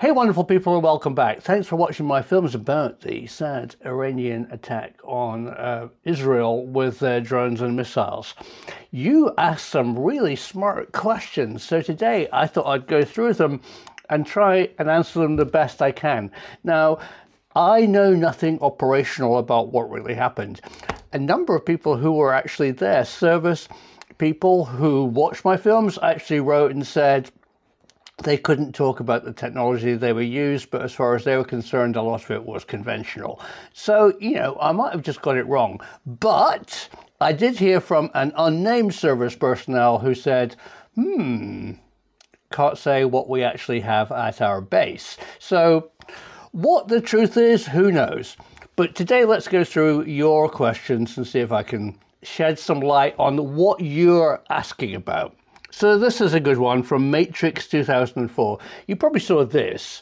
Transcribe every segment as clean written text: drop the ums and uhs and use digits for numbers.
Hey wonderful people, and welcome back. Thanks for watching my films about the sad Iranian attack on Israel with their drones and missiles. You asked some really smart questions, so today I thought I'd go through them and try and answer them the best I can. Now, I know nothing operational about what really happened. A number of people who were actually there, service people who watched my films, actually wrote and said they couldn't talk about the technology they were used, but as far as they were concerned, a lot of it was conventional. So, I might have just got it wrong. But I did hear from an unnamed service personnel who said, can't say what we actually have at our base. So what the truth is, who knows? But today let's go through your questions and see if I can shed some light on what you're asking about. So this is a good one from Matrix 2004. You probably saw this.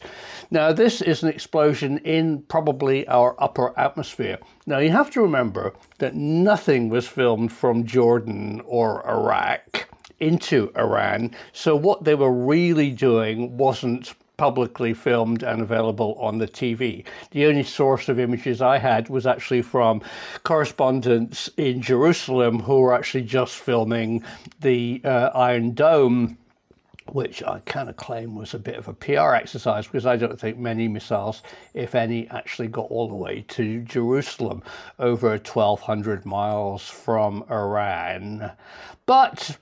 Now this is an explosion in probably our upper atmosphere. Now you have to remember that nothing was filmed from Jordan or Iraq into Iran. So what they were really doing wasn't publicly filmed and available on the TV. The only source of images I had was actually from correspondents in Jerusalem who were actually just filming the Iron Dome, which I kind of claim was a bit of a PR exercise because I don't think many missiles, if any, actually got all the way to Jerusalem, over 1,200 miles from Iran. But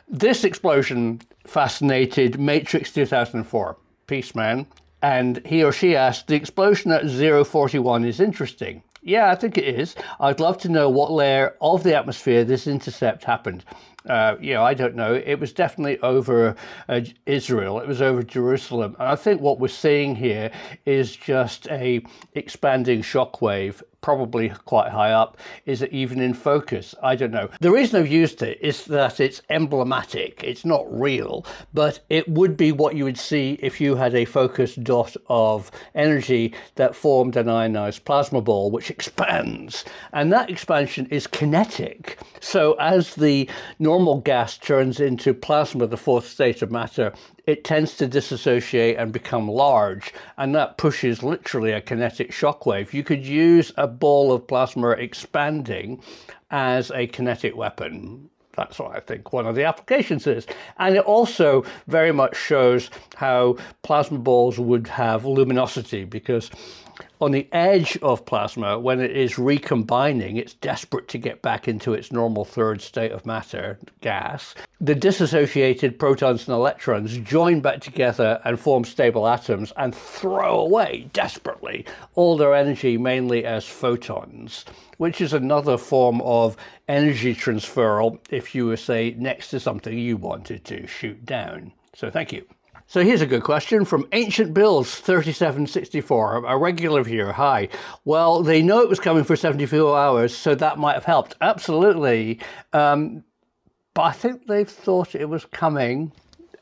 this explosion fascinated Matrix 2004, Peaceman, and he or she asked, the explosion at 041 is interesting. Yeah, I think it is. I'd love to know what layer of the atmosphere this intercept happened. I don't know. It was definitely over Israel. It was over Jerusalem. And I think what we're seeing here is just a expanding shockwave, probably quite high up. Is it even in focus? I don't know. The reason I've used it is that it's emblematic. It's not real, but it would be what you would see if you had a focused dot of energy that formed an ionized plasma ball, which expands. And that expansion is kinetic. So as the normal gas turns into plasma, the fourth state of matter, it tends to disassociate and become large, and that pushes literally a kinetic shockwave. You could use a ball of plasma expanding as a kinetic weapon. That's what I think one of the applications is. And it also very much shows how plasma balls would have luminosity, because on the edge of plasma, when it is recombining, it's desperate to get back into its normal third state of matter, gas. The disassociated protons and electrons join back together and form stable atoms and throw away desperately all their energy, mainly as photons, which is another form of energy transferal if you were, say, next to something you wanted to shoot down. So thank you. So here's a good question from Ancient Bills 3764, a regular viewer. Hi. Well, they know it was coming for 74 hours, so that might have helped. Absolutely. But I think they've thought it was coming,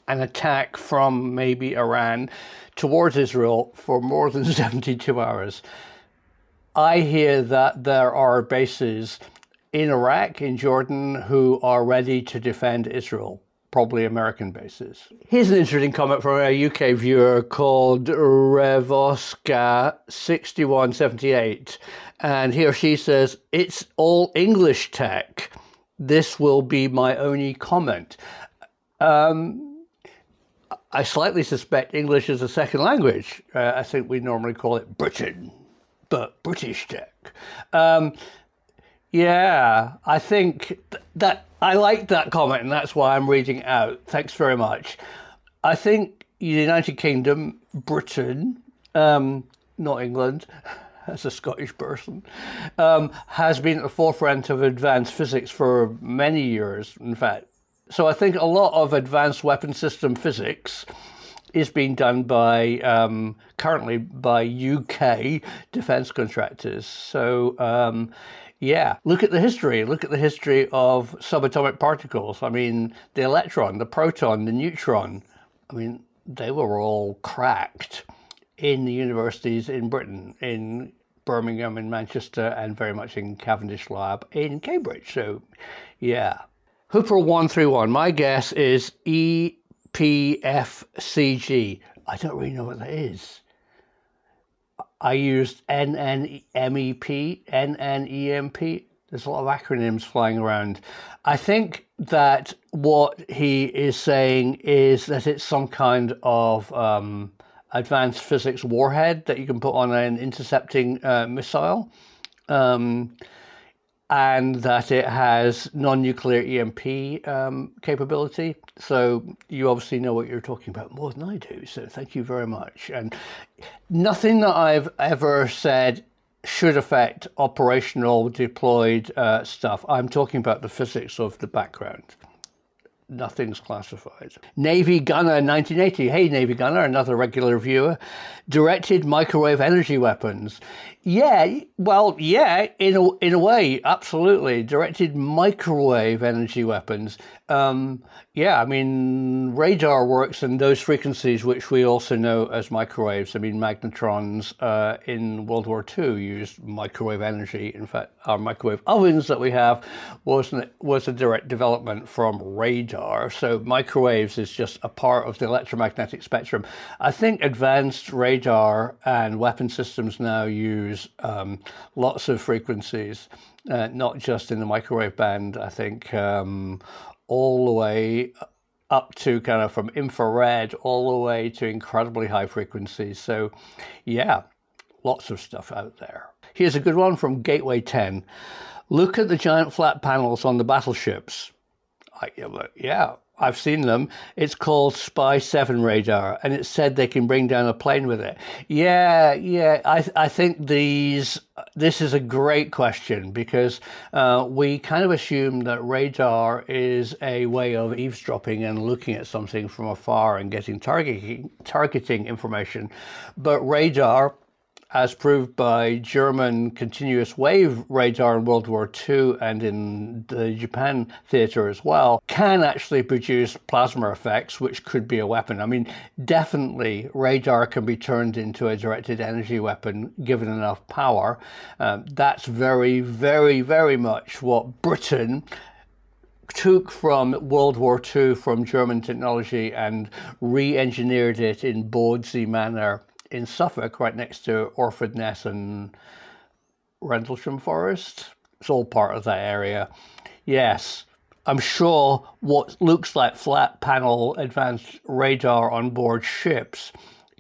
an attack from maybe Iran towards Israel, for more than 72 hours. I hear that there are bases in Iraq, in Jordan, who are ready to defend Israel. Probably American bases. Here's an interesting comment from a UK viewer called Revoska6178, and he or she says, it's all English tech. This will be my only comment. I slightly suspect English is a second language. I think we normally call it Britain, but British tech. Yeah, I think that I like that comment, and that's why I'm reading it out. Thanks very much. I think the United Kingdom, Britain, not England, as a Scottish person, has been at the forefront of advanced physics for many years, in fact. So I think a lot of advanced weapon system physics is being done by, currently by UK defense contractors. So, yeah, look at the history. Look at the history of subatomic particles. I mean, the electron, the proton, the neutron. I mean, they were all cracked in the universities in Britain, in Birmingham, in Manchester, and very much in Cavendish Lab in Cambridge. So, yeah. Hooper 131, my guess is EPFCG. I don't really know what that is. I used NNEMP, NNEMP. There's a lot of acronyms flying around. I think that what he is saying is that it's some kind of advanced physics warhead that you can put on an intercepting missile. And that it has non-nuclear EMP capability. So you obviously know what you're talking about more than I do. So thank you very much. And nothing that I've ever said should affect operational deployed stuff. I'm talking about the physics of the background. Nothing's classified. Navy Gunner 1980. Hey, Navy Gunner, another regular viewer. Directed microwave energy weapons. Yeah, well, yeah, in a way, absolutely. Directed microwave energy weapons. Yeah, I mean, radar works in those frequencies, which we also know as microwaves. I mean, magnetrons in World War II used microwave energy. In fact, our microwave ovens that we have was a direct development from radar. So microwaves is just a part of the electromagnetic spectrum. I think advanced radar and weapon systems now use lots of frequencies, not just in the microwave band. I think all the way up to kind of from infrared all the way to incredibly high frequencies. So yeah, lots of stuff out there. Here's a good one from Gateway 10. Look at the giant flat panels on the battleships. Yeah, I've seen them. It's called Spy 7 radar, and it said they can bring down a plane with it. Yeah, I think this is a great question, because we kind of assume that radar is a way of eavesdropping and looking at something from afar and getting targeting information. But radar, as proved by German continuous wave radar in World War II and in the Japan theater as well, can actually produce plasma effects, which could be a weapon. I mean, definitely radar can be turned into a directed energy weapon given enough power. That's very, very, very much what Britain took from World War II, from German technology, and re-engineered it in Bawdsey Manor in Suffolk, right next to Orford Ness and Rendlesham Forest. It's all part of that area. Yes, I'm sure what looks like flat panel advanced radar on board ships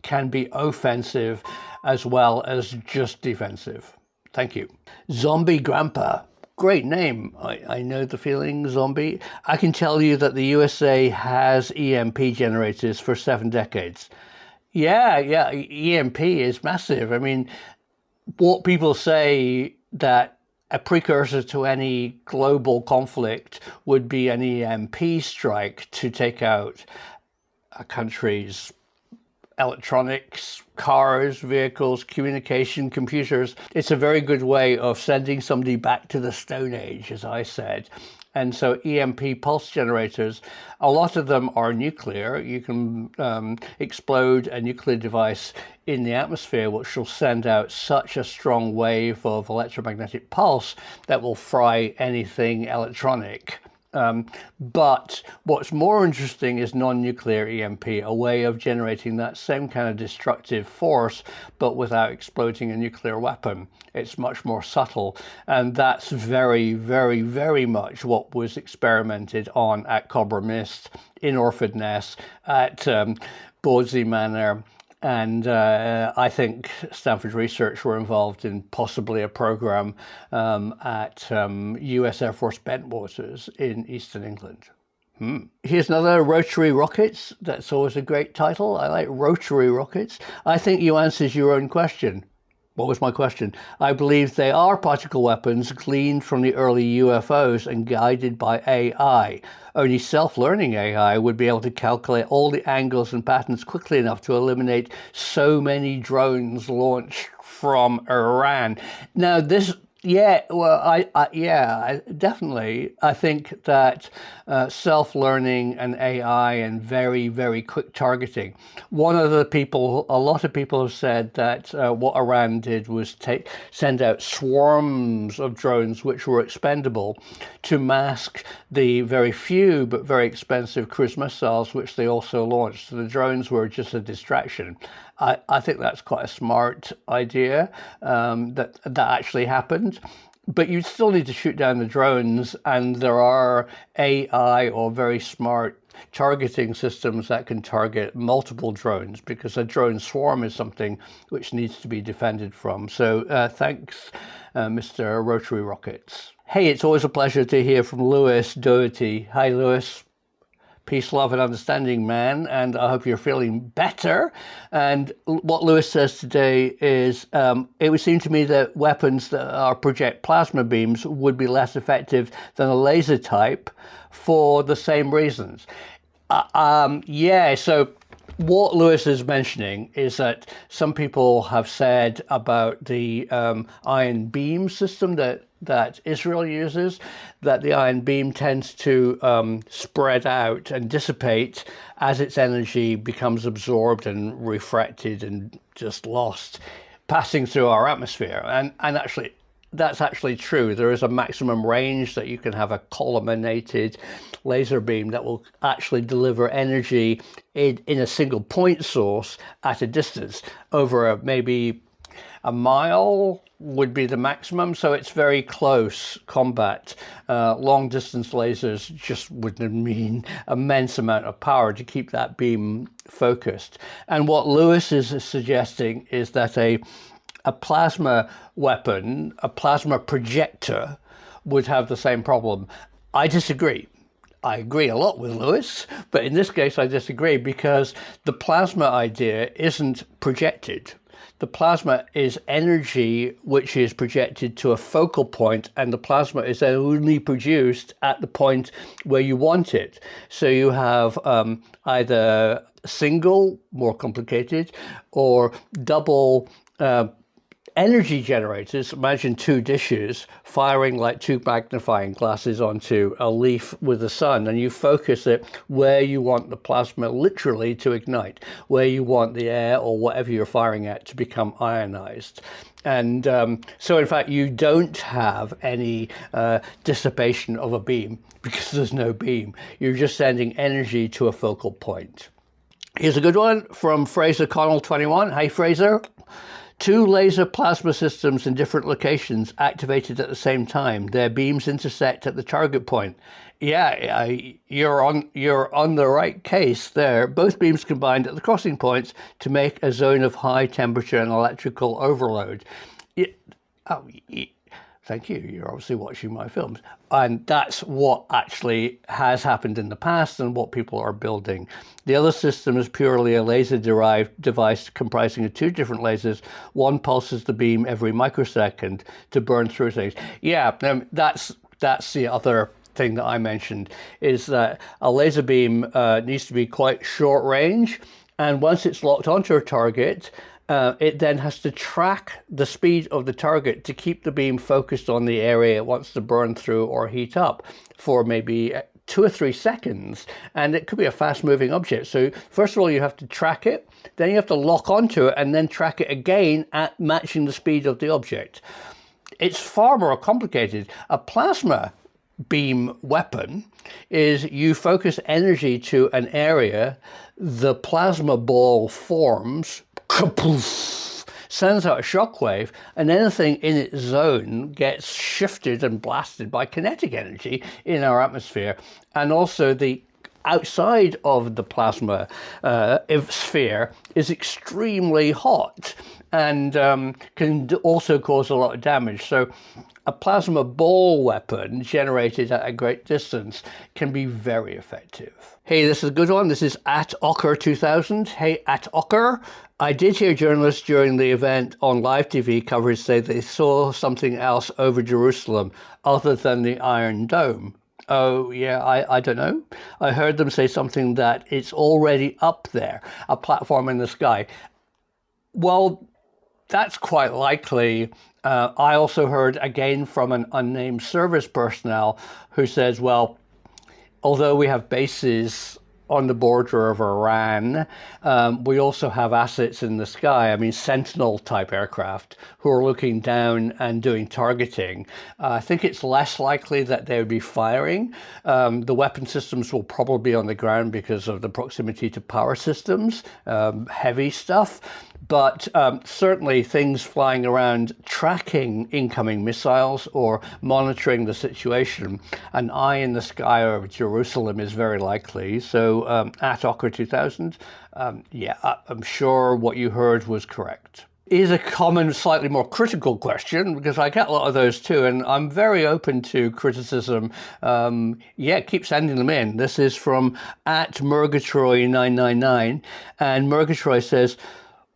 can be offensive as well as just defensive. Thank you. Zombie Grandpa. Great name. I know the feeling, Zombie. I can tell you that the USA has EMP generators for 7 decades. Yeah, EMP is massive. I mean, what people say that a precursor to any global conflict would be an EMP strike to take out a country's electronics, cars, vehicles, communication, computers. It's a very good way of sending somebody back to the Stone Age, as I said. And so EMP pulse generators, a lot of them are nuclear. You can explode a nuclear device in the atmosphere, which will send out such a strong wave of electromagnetic pulse that will fry anything electronic. But what's more interesting is non-nuclear EMP, a way of generating that same kind of destructive force, but without exploding a nuclear weapon. It's much more subtle, and that's very, very, very much what was experimented on at Cobber Mist, in Orford Ness, at Bawdsey Manor, and I think Stanford Research were involved in possibly a program at US Air Force Bentwaters in Eastern England. Here's another, Rotary Rockets. That's always a great title. I like Rotary Rockets. I think you answered your own question. What was my question? I believe they are particle weapons gleaned from the early UFOs and guided by AI. Only self-learning AI would be able to calculate all the angles and patterns quickly enough to eliminate so many drones launched from Iran. Now, this Yeah, well, definitely. I think that self-learning and AI and very, very quick targeting. A lot of people have said that what Iran did was send out swarms of drones which were expendable to mask the very few but very expensive cruise missiles which they also launched. So the drones were just a distraction. I think that's quite a smart idea that actually happened. But you still need to shoot down the drones, and there are AI or very smart targeting systems that can target multiple drones because a drone swarm is something which needs to be defended from. So thanks, Mr. Rotary Rockets. Hey, it's always a pleasure to hear from Lewis Doherty. Hi, Lewis. Peace, love, and understanding, man. And I hope you're feeling better. And what Lewis says today is it would seem to me that weapons that are project plasma beams would be less effective than a laser type for the same reasons. Yeah, so what Lewis is mentioning is that some people have said about the iron beam system that Israel uses, that the iron beam tends to spread out and dissipate as its energy becomes absorbed and refracted and just lost, passing through our atmosphere. And actually, that's actually true. There is a maximum range that you can have a columnated laser beam that will actually deliver energy in a single point source at a distance over maybe a mile would be the maximum, so it's very close combat. Long distance lasers just would mean immense amount of power to keep that beam focused. And what Lewis is suggesting is that a plasma weapon, a plasma projector, would have the same problem. I disagree. I agree a lot with Lewis, but in this case I disagree because the plasma idea isn't projected. The plasma is energy which is projected to a focal point, and the plasma is only produced at the point where you want it. So you have either single, more complicated, or double energy generators. Imagine two dishes firing like two magnifying glasses onto a leaf with the sun, and you focus it where you want the plasma literally to ignite, where you want the air or whatever you're firing at to become ionized. And so in fact you don't have any dissipation of a beam because there's no beam. You're just sending energy to a focal point. Here's a good one from Fraser Connell 21. Hey Fraser. Two laser plasma systems in different locations activated at the same time. Their beams intersect at the target point. Yeah, you're on the right case there. Both beams combined at the crossing points to make a zone of high temperature and electrical overload. Thank you. You're obviously watching my films. And that's what actually has happened in the past and what people are building. The other system is purely a laser-derived device comprising of two different lasers. One pulses the beam every microsecond to burn through things. Yeah, that's the other thing that I mentioned, is that a laser beam needs to be quite short range. And once it's locked onto a target, it then has to track the speed of the target to keep the beam focused on the area it wants to burn through or heat up for maybe 2 or 3 seconds. And it could be a fast moving object. So first of all, you have to track it, then you have to lock onto it and then track it again at matching the speed of the object. It's far more complicated. A plasma beam weapon is you focus energy to an area, the plasma ball forms, kapoof, sends out a shockwave, and anything in its zone gets shifted and blasted by kinetic energy in our atmosphere. And also the outside of the plasma sphere is extremely hot and can also cause a lot of damage. So a plasma ball weapon generated at a great distance can be very effective. Hey, this is a good one. This is at Ocker 2000. Hey, at Ocker. I did hear journalists during the event on live TV coverage say they saw something else over Jerusalem other than the Iron Dome. Oh, yeah, I don't know. I heard them say something that it's already up there, a platform in the sky. Well, That's quite likely. I also heard again from an unnamed service personnel who says, well, although we have bases on the border of Iran, we also have assets in the sky. I mean, Sentinel type aircraft who are looking down and doing targeting. I think it's less likely that they would be firing. The weapon systems will probably be on the ground because of the proximity to power systems, heavy stuff. But certainly things flying around tracking incoming missiles or monitoring the situation, an eye in the sky over Jerusalem is very likely. So at Okra 2000, yeah, I'm sure what you heard was correct. Is a common, slightly more critical question, because I get a lot of those too, and I'm very open to criticism. Yeah, keep sending them in. This is from @Murgatroyd999, and Murgatroyd says,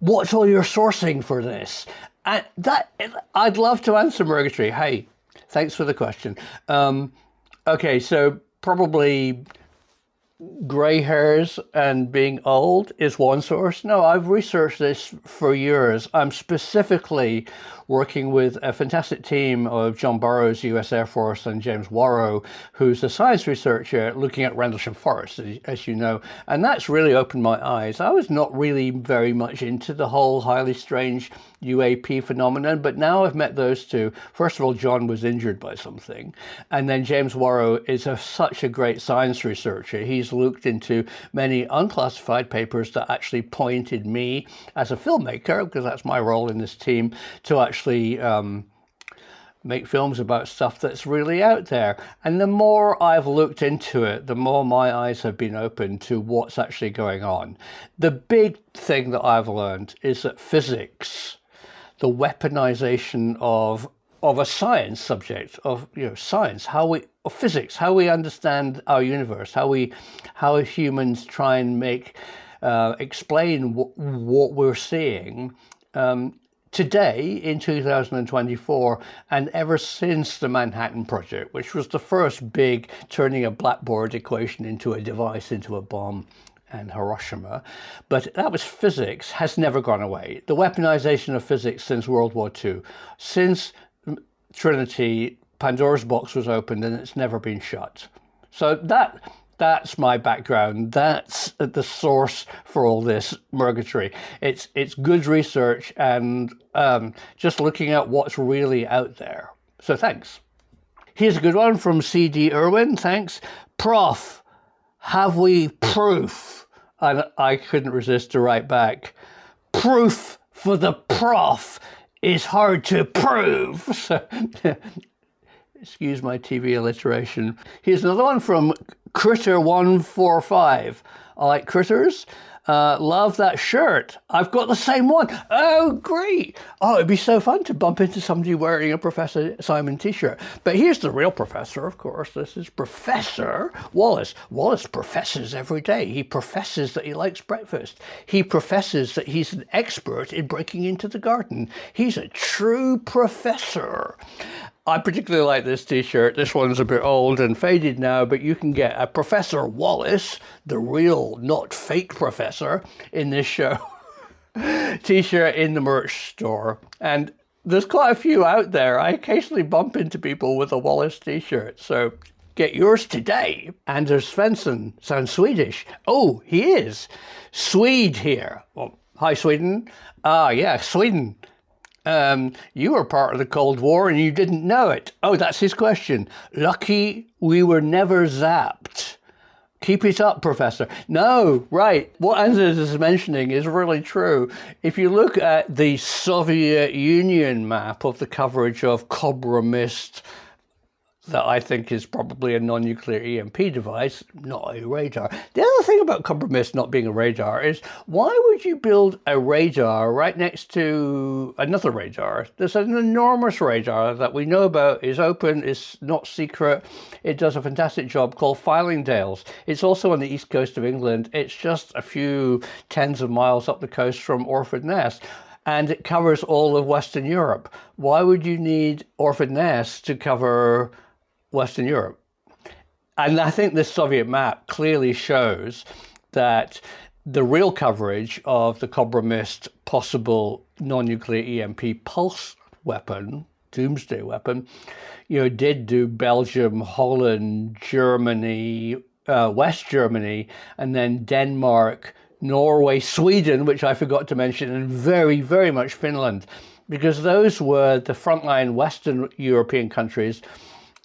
what's all your sourcing for this? And that, I'd love to answer, Murgatroyd. Hey, thanks for the question. Okay, so probably gray hairs and being old is one source. No, I've researched this for years. I'm specifically working with a fantastic team of John Burroughs, US Air Force, and James Warrow, who's a science researcher looking at Rendlesham Forest, as you know. And that's really opened my eyes. I was not really very much into the whole highly strange UAP phenomenon, but now I've met those two. First of all, John was injured by something. And then James Warrow is such a great science researcher. He's looked into many unclassified papers that actually pointed me as a filmmaker, because that's my role in this team, to actually make films about stuff that's really out there. And the more I've looked into it, the more my eyes have been open to what's actually going on. The big thing that I've learned is that physics, the weaponization of a science subject, of science, physics, how we understand our universe, how humans try and explain what we're seeing. Today, in 2024, and ever since the Manhattan Project, which was the first big turning a blackboard equation into a device, into a bomb, and Hiroshima, but that was physics, has never gone away. The weaponization of physics since World War II, since Trinity, Pandora's box was opened and it's never been shut. So that's my background. That's the source for all this, Murgatroyd. It's good research and just looking at what's really out there. So thanks. Here's a good one from CD Irwin. Thanks. Prof, have we proof? And I couldn't resist to write back, proof for the prof is hard to prove. So, excuse my TV alliteration. Here's another one from Critter145. I like critters. Love that shirt. I've got the same one. Oh, great. Oh, it'd be so fun to bump into somebody wearing a Professor Simon t-shirt. But here's the real professor, of course. This is Professor Wallace. Wallace professes every day. He professes that he likes breakfast. He professes that he's an expert in breaking into the garden. He's a true professor. I particularly like this t-shirt. This one's a bit old and faded now, but you can get a Professor Wallace, the real, not fake professor, in this show t-shirt in the merch store. And there's quite a few out there. I occasionally bump into people with a Wallace t-shirt, so get yours today. Anders Svensson sounds Swedish. Oh, he is. Swede here. Well, hi, Sweden. Ah, yeah, Sweden. You were part of the Cold War and you didn't know it. Oh, that's his question. Lucky we were never zapped. Keep it up, Professor. No, right. What Anders is mentioning is really true. If you look at the Soviet Union map of the coverage of Cobra Mist, that I think is probably a non-nuclear EMP device, not a radar. The other thing about Cobra Mist not being a radar is, why would you build a radar right next to another radar? There's an enormous radar that we know about, is open, is not secret. It does a fantastic job, called Fylingdales. It's also on the east coast of England. It's just a few tens of miles up the coast from Orford Ness. And it covers all of Western Europe. Why would you need Orford Ness to cover Western Europe? And I think this Soviet map clearly shows that the real coverage of the Cobra Mist possible non-nuclear EMP pulse weapon, doomsday weapon, did do Belgium, Holland, Germany, West Germany, and then Denmark, Norway, Sweden, which I forgot to mention, and very, very much Finland, because those were the frontline Western European countries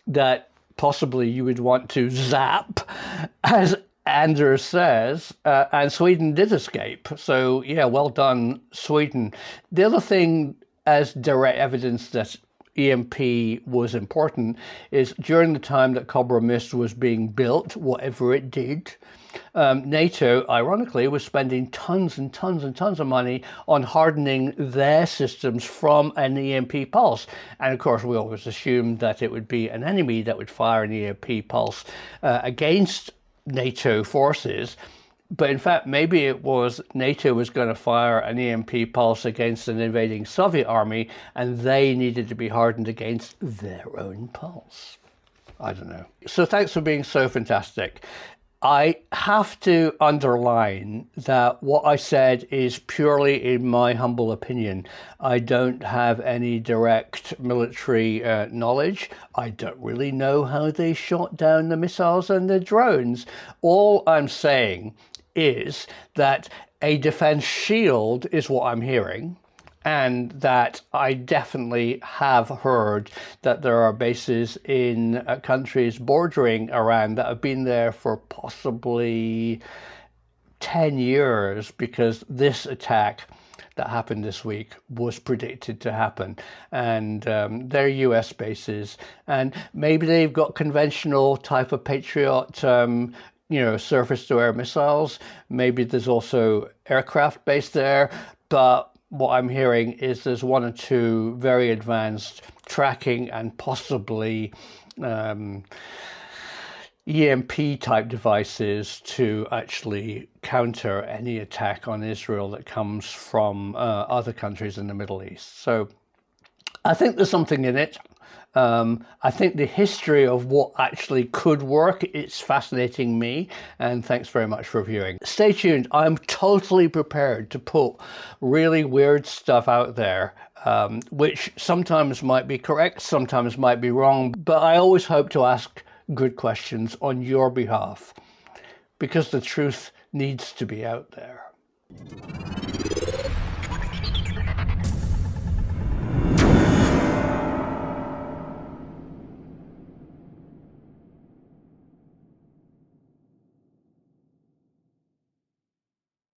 that possibly you would want to zap, as Anders says, and Sweden did escape. So yeah, well done, Sweden. The other thing, as direct evidence that EMP was important, is during the time that Cobra Mist was being built, whatever it did, NATO, ironically, was spending tons and tons and tons of money on hardening their systems from an EMP pulse. And of course, we always assumed that it would be an enemy that would fire an EMP pulse against NATO forces. But in fact, maybe it was NATO was going to fire an EMP pulse against an invading Soviet army, and they needed to be hardened against their own pulse. I don't know. So thanks for being so fantastic. I have to underline that what I said is purely in my humble opinion. I don't have any direct military knowledge. I don't really know how they shot down the missiles and the drones. All I'm saying is that a defense shield is what I'm hearing, and that I definitely have heard that there are bases in countries bordering Iran that have been there for possibly 10 years, because this attack that happened this week was predicted to happen, and they're US bases, and maybe they've got conventional type of Patriot surface-to-air missiles. Maybe there's also aircraft based there, but what I'm hearing is there's one or two very advanced tracking and possibly EMP type devices to actually counter any attack on Israel that comes from other countries in the Middle East. So I think there's something in it. I think the history of what actually could work, it's fascinating me, and thanks very much for viewing. Stay tuned. I'm totally prepared to put really weird stuff out there, which sometimes might be correct, sometimes might be wrong, but I always hope to ask good questions on your behalf, because the truth needs to be out there.